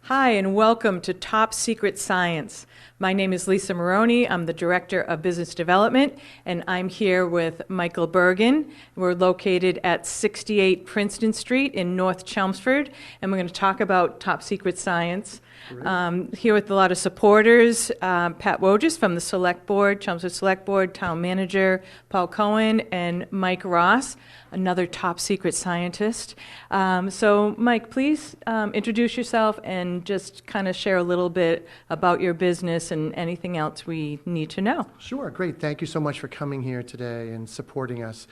Hi, and welcome to Top Secret Science. My name is Lisa Marrone. I'm the Director of Business Development, and I'm here with Michael Bergen. We're located at 68 Princeton Street in North Chelmsford, and we're going to talk about Top Secret Science. Here with a lot of supporters, Pat Wojcik from the Select Board, Chelmsford Select Board, Town Manager Paul Cohen, and Mike Ross, another top secret scientist. So Mike, please introduce yourself and just kind of share a little bit about your business and anything else we need to know. Sure, great. Thank you so much for coming here today and supporting us.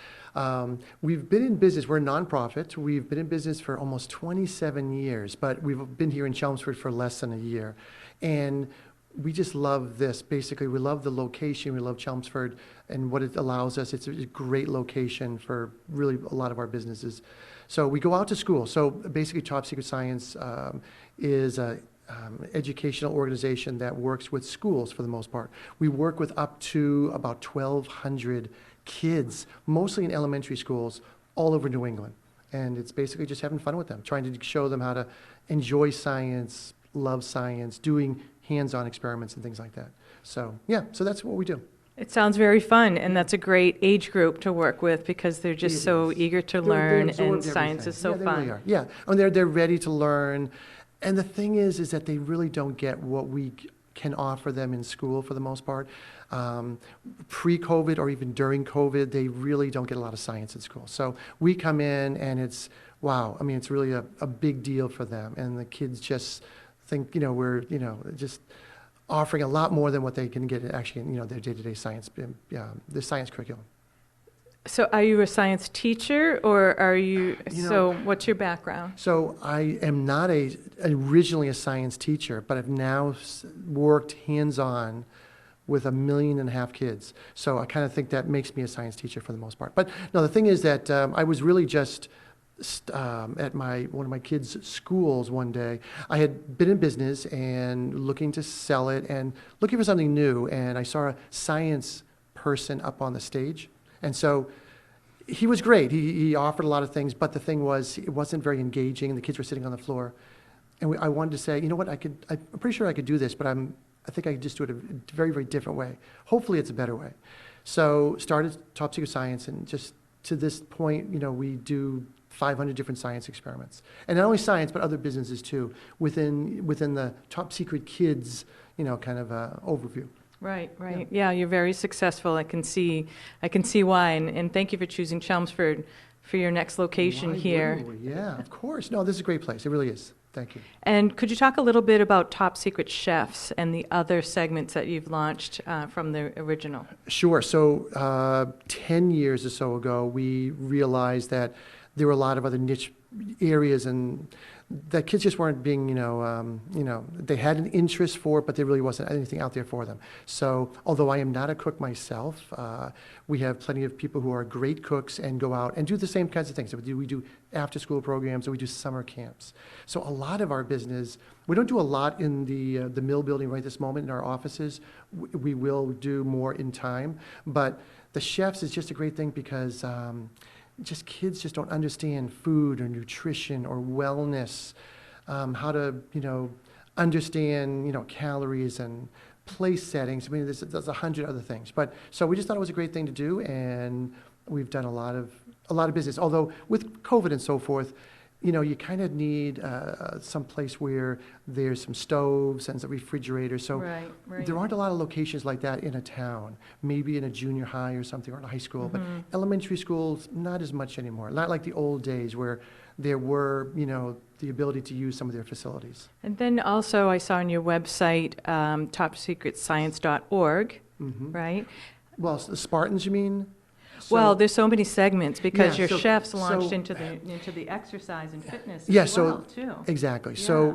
We've been in business, we're a nonprofit. We've been in business for almost 27 years, but we've been here in Chelmsford for less than a year. And we just love this. Basically, we love the location. We love Chelmsford and what it allows us. It's a great location for really a lot of our businesses. So we go out to school. So basically, Top Secret Science is a educational organization that works with schools for the most part. We work with up to about 1,200 kids, mostly in elementary schools all over New England. And it's basically just having fun with them, trying to show them how to enjoy science, love science, doing hands-on experiments and things like that. So yeah, so that's what we do. It sounds very fun, and that's a great age group to work with because they're just so eager to learn, and science is so they fun. Really are. Yeah, and they're ready to learn. And the thing is that they really don't get what we can offer them in school for the most part. Pre-COVID or even during COVID, they really don't get a lot of science in school. So we come in and it's, wow, I mean, it's really a big deal for them. And the kids just think, we're, just offering a lot more than what they can get actually in, their day-to-day science, the science curriculum. So are you a science teacher, or are you, so what's your background? So I am not originally a science teacher, but I've now worked hands-on with 1.5 million kids. So I kind of think that makes me a science teacher for the most part. But no, the thing is that I was really just at one of my kids' schools one day. I had been in business and looking to sell it and looking for something new, and I saw a science person up on the stage. And so he was great. He offered a lot of things, but the thing was, it wasn't very engaging, and the kids were sitting on the floor. And I wanted to say, you know what, I'm pretty sure I could do this, but I think I could just do it a very, very different way. Hopefully it's a better way. So started Top Secret Science, and just to this point, we do 500 different science experiments. And not only science, but other businesses too, within the Top Secret Kids, kind of overview. Right. Yeah, you're very successful. I can see why. And thank you for choosing Chelmsford for your next location here. Yeah, of course. No, this is a great place. It really is. Thank you. And could you talk a little bit about Top Secret Chefs and the other segments that you've launched from the original? Sure. So 10 years or so ago, we realized that there were a lot of other niche areas and that kids just weren't being, they had an interest for it, but there really wasn't anything out there for them. So although I am not a cook myself, we have plenty of people who are great cooks and go out and do the same kinds of things. So we do after-school programs, or we do summer camps. So a lot of our business, we don't do a lot in the mill building right this moment in our offices. We will do more in time, but the chefs is just a great thing because just kids just don't understand food or nutrition or wellness, how to, understand, calories and place settings. I mean, there's 100 other things. But so we just thought it was a great thing to do, and we've done a lot of business. Although with COVID and so forth, you kind of need some place where there's some stoves and some refrigerators. So right. There aren't a lot of locations like that in a town, maybe in a junior high or something, or in a high school. But elementary schools, not as much anymore. Not like the old days where there were, the ability to use some of their facilities. And then also I saw on your website, topsecretscience.org, right? Well, the Spartans, you mean? Well, there's so many segments because your chefs launched into the exercise and fitness as well, too. Exactly. Yeah. So,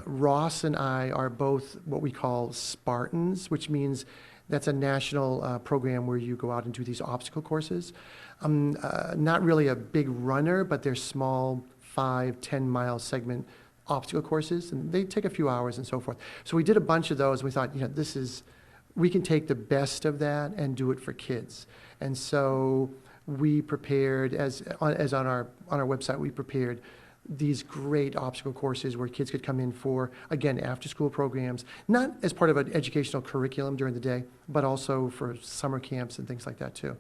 Ross and I are both what we call Spartans, which means that's a national program where you go out and do these obstacle courses. I'm not really a big runner, but they're small 5-10 mile segment obstacle courses, and they take a few hours and so forth. So we did a bunch of those, and we thought, we can take the best of that and do it for kids. And so we prepared, as on our website, we prepared these great obstacle courses where kids could come in for, again, after-school programs, not as part of an educational curriculum during the day, but also for summer camps and things like that too.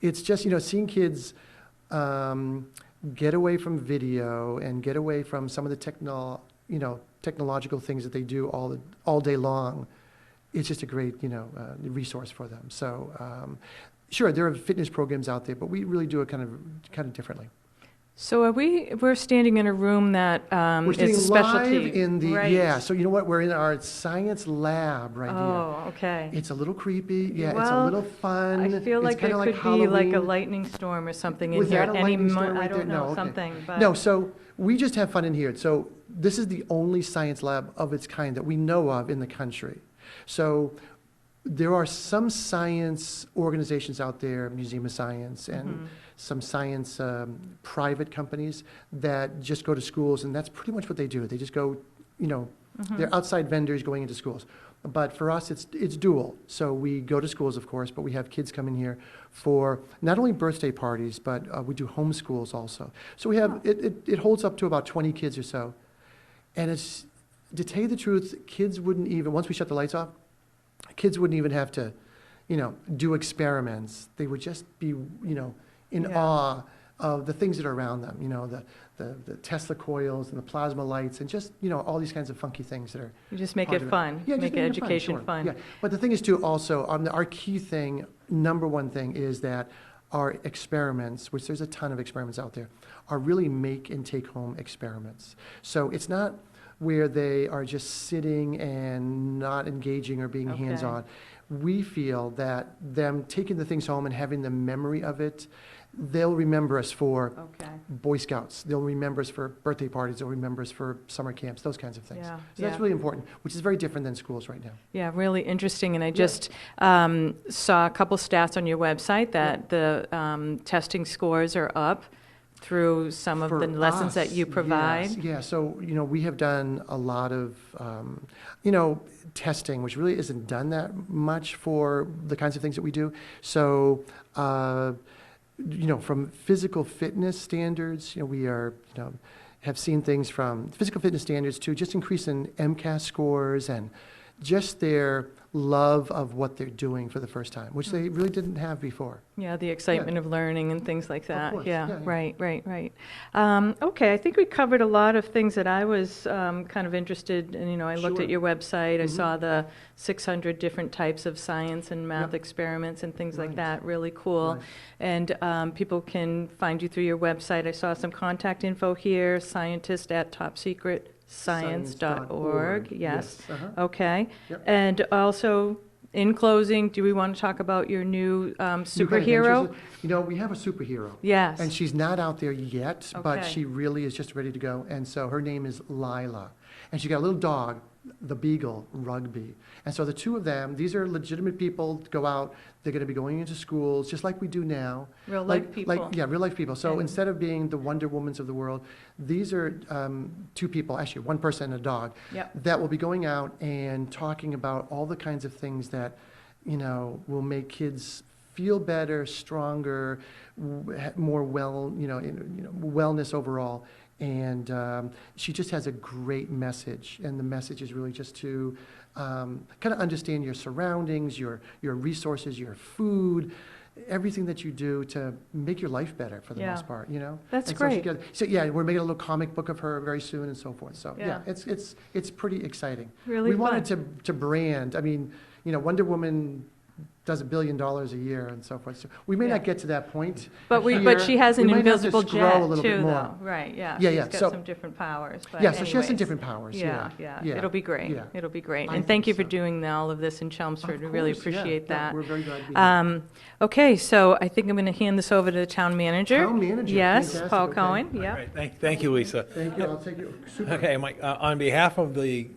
It's just, seeing kids get away from video and get away from some of the technological things that they do all day long. It's just a great, resource for them. So, sure, there are fitness programs out there, but we really do it kind of differently. So we're standing in a room that We're standing is specialty. live in the, right. yeah, so you know what, we're in our science lab right here. Oh, okay. It's a little creepy, yeah, it's a Well, little fun. I feel like it's it kinda could like be like a Halloween. lightning storm or something in Was here that at a any lightning storm moment. right I don't there? know, No, okay. something. But No, so we just have fun in here. So this is the only science lab of its kind that we know of in the country. So there are some science organizations out there, Museum of Science, and some science private companies that just go to schools, and that's pretty much what they do. They just go, they're outside vendors going into schools. But for us, it's dual. So we go to schools, of course, but we have kids come in here for not only birthday parties, but we do homeschools also. So we have, it holds up to about 20 kids or so. And it's, to tell you the truth, kids wouldn't even, once we shut the lights off, kids wouldn't even have to, do experiments. They would just be, in awe of the things that are around them, the Tesla coils and the plasma lights and just, all these kinds of funky things that are. you just make part it of fun. Yeah, make just make it education sure. fun. Yeah, but the thing is too, also, our key thing, number one thing is that our experiments, which there's a ton of experiments out there, are really make and take home experiments. So it's not where they are just sitting and not engaging or being Okay. hands-on. We feel that them taking the things home and having the memory of it, they'll remember us for Okay. Boy Scouts, they'll remember us for birthday parties, they'll remember us for summer camps, those kinds of things. Yeah, So that's yeah. really important, which is very different than schools right now. Yeah, really interesting. And I just saw a couple stats on your website that the testing scores are up through some of For the lessons that us, you provide. yes. Yeah, so, we have done a lot of, testing, which really isn't done that much for the kinds of things that we do. So, from physical fitness standards, we are, have seen things from physical fitness standards to just increase in MCAS scores and just their love of what they're doing for the first time, which they really didn't have before. Yeah, the excitement of learning and things like that. course, Yeah, yeah. right. Okay, I think we covered a lot of things that I was kind of interested in. I looked Sure. at your website. I Mhm. saw the 600 different types of science and math Yep. experiments and things like Right. that. Really cool. Right. And people can find you through your website. I saw some contact info here, scientist@topsecretscience.org. Yes. Uh-huh. Okay. Yep. And also, in closing, do we want to talk about your new New kind of superhero? adventures. We have a superhero. Yes. And she's not out there yet, but Okay. she really is just ready to go. And so her name is Lila. And she got a little dog, the beagle, Rugby. And so the two of them, these are legitimate people to go out. They're going to be going into schools just like we do now. Real life people. Yeah, real life people. So And- instead of being the Wonder Womans of the world, these are two people, actually one person and a dog, Yep. that will be going out and talking about all the kinds of things that, will make kids feel better, stronger, more wellness overall. And she just has a great message, and the message is really just to kind of understand your surroundings, your resources, your food, everything that you do to make your life better for the Yeah. most part. That's And great. So yeah, we're making a little comic book of her very soon and so forth. So Yeah. it's pretty exciting. Really we fun. wanted to brand. I mean, Wonder Woman does $1 billion a year and so forth. So we may Yeah. not get to that point. But here. she has an We might have to invisible scroll jet a little too, bit more. though. Right, yeah. Yeah, yeah, She's got so- some different powers. But Yeah, so she has some anyways. different powers. Yeah. It'll be great. Yeah. It'll be great. I And thank think you for so. doing all of this in Chelmsford. We Of really course, yeah. appreciate Yeah, that. we're very glad to be here. Okay, so I think I'm going to hand this over to the town manager. Town manager, Yes, fantastic, Paul okay. Cohen. Yeah. All right, thank you, Lisa. Thank you. I'll take you. Super. Okay, Mike, on behalf of the,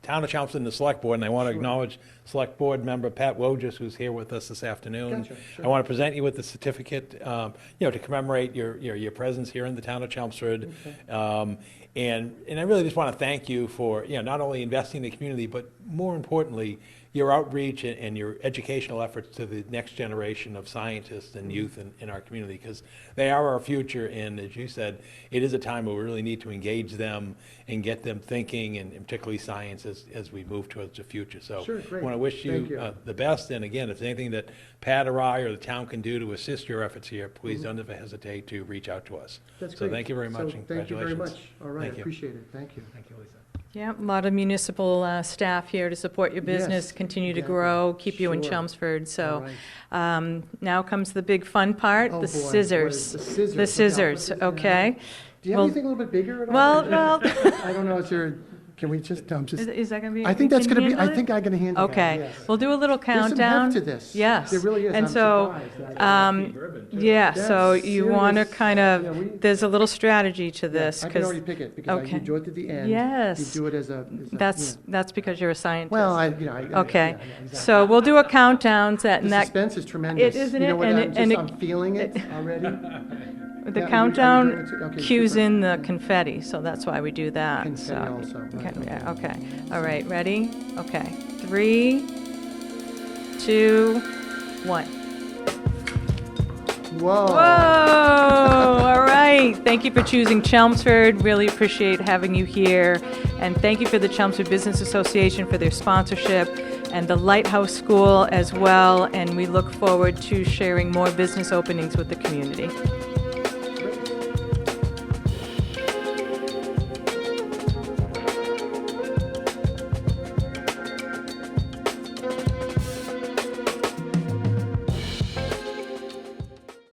Town of Chelmsford and the Select Board, and I want to acknowledge Select Board member Pat Wojcik, who's here with us this afternoon. Gotcha, sure. I want to present you with the certificate, to commemorate your presence here in the town of Chelmsford. Okay. And I really just want to thank you for, not only investing in the community, but more importantly, your outreach and your educational efforts to the next generation of scientists and youth in our community, because they are our future, and as you said, it is a time where we really need to engage them and get them thinking, and particularly science as we move towards the future. So Sure, great. I want to wish Thank you you. the best, and again, if there's anything that Pat or I or the town can do to assist your efforts here, please don't ever hesitate to reach out to us. That's So great. thank you very much, So and thank you very congratulations. much. All right, Thank you. appreciate it. Thank you. Thank you, Lisa. Yeah, a lot of municipal staff here to support your business, Yes, continue to exactly. grow, keep you in Sure. Chelmsford. All So right. now comes the big fun part, Oh, the boy, what scissors. is the scissors? The scissors, Yeah. okay? Do you have Well- anything a little bit bigger at all? Well, I don't know, is there, can we just, no, I'm just, is that going to be? I think you that's can going to be, I handle it? think I can handle that, Okay, yes. we'll do a little There's some countdown. heft to this. Yes. There really is. And I'm so, surprised. yeah, so That's you want to serious. kind Yeah, of, there's a little strategy to this. I can 'cause already pick it, because okay. you do it at the end. Yes. You do it as a, That's because you're a scientist. well, I Okay, yeah, exactly. so we'll do a countdown, The and that, suspense is tremendous. isn't You know it? what, And I'm it- just, and it- I'm feeling it already. the Yeah, are you countdown doing it too? Okay, cues super. in the confetti, so that's why we do that. Confetti So- also, right, Okay, okay. yeah, okay, all right, ready? Okay, 3, 2, 1. Whoa. Whoa! All right. Thank you for choosing Chelmsford. Really appreciate having you here. And thank you for the Chelmsford Business Association for their sponsorship, and the Lighthouse School as well. And we look forward to sharing more business openings with the community.